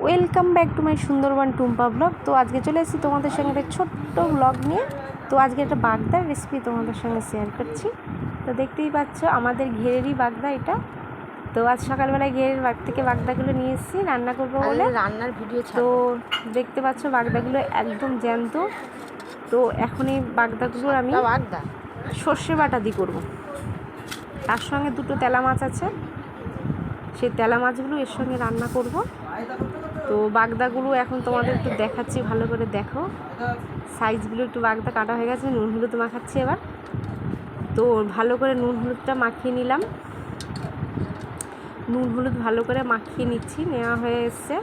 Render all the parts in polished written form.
Welcome back to my Sundarban Tumpa blog. তো আজকে চলে এসেছি তোমাদের সঙ্গে একটা ছোট্ট ব্লগ নিয়ে। তো আজকে একটা বাগদার রেসিপি তোমাদের সঙ্গে শেয়ার করছি। তো দেখতেই পাচ্ছ আমাদের ঘেরেরই বাগদা এটা। তো আজ সকালবেলায় ঘেরের বাগ থেকে বাগদাগুলো নিয়ে এসেছি রান্না করবো বলে। রান্নার ভিডিও তো দেখতে পাচ্ছ বাগদাগুলো একদম জ্যান্ত। তো এখন এই বাগদাগুলোর আমি সর্ষে বাটা দিয়ে করবো। তার সঙ্গে দুটো তেলা মাছ আছে, সেই তেলা মাছগুলো এর সঙ্গে রান্না করব। তো বাগদাগুলো এখন তোমাদের একটু দেখাচ্ছি, ভালো করে দেখো। সাইজগুলো একটু বাগদা কাটা হয়ে গেছে, নুন হলুদ মাখাচ্ছি এবার। তো ভালো করে নুন হলুদটা মাখিয়ে নিলাম, নুন হলুদ ভালো করে মাখিয়ে নিচ্ছি, নেওয়া হয়ে এসছে।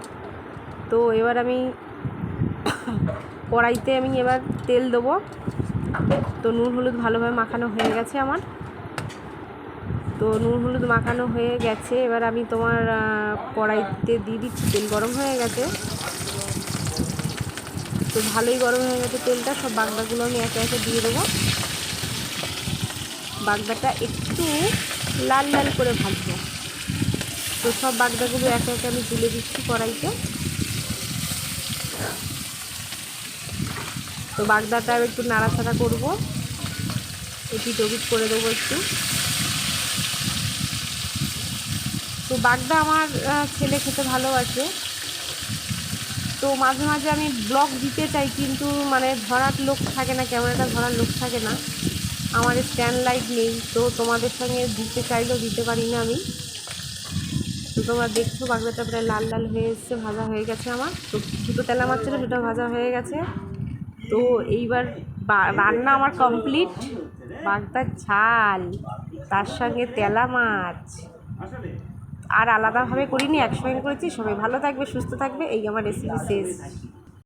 তো এবার আমি কড়াইতে এবার তেল দেবো। তো নুন হলুদ ভালোভাবে মাখানো হয়ে গেছে আমার। তো নুন হলুদ মাখানো হয়ে গেছে, এবার আমি তোমার কড়াইতে দিয়ে দিচ্ছি। তেল গরম হয়ে গেছে, তো ভালোই গরম হয়ে গেছে তেলটা। সব বাগদাগুলো আমি একে একে দিয়ে দেবো। বাগদাটা একটু লাল লাল করে ভাজবো। তো সব বাগদাগুলো একে একে আমি তুলে দিচ্ছি কড়াইতে। তো বাগদাটা একটু নাড়াচাড়া করবো, এপিট ওপিট করে দেবো একটু। তো বাগদা আমার ছেলে খেতে ভালোবাসে। তো মাঝে মাঝে আমি ব্লগ দিতে চাই, কিন্তু মানে ধরার লোক থাকে না, ক্যামেরাটা ধরার লোক থাকে না, আমার স্ট্যান্ড লাইট নেই। তো তোমাদের সঙ্গে দিতে চাইলেও দিতে পারি না আমি। তো তোমরা দেখছো বাগদাটা প্রায় লাল লাল হয়ে এসছে, ভাজা হয়ে গেছে আমার। তো দুটো তেলা মাছ ছিল, সেটা ভাজা হয়ে গেছে। তো এইবার রান্না আমার কমপ্লিট। বাগদার ঝাল, তার সঙ্গে তেলা মাছ, আর আলাদাভাবে করিনি, একসঙ্গে করেছি। সবাই ভালো থাকবে, সুস্থ থাকবে। এই আমার রেসিপি শেষ।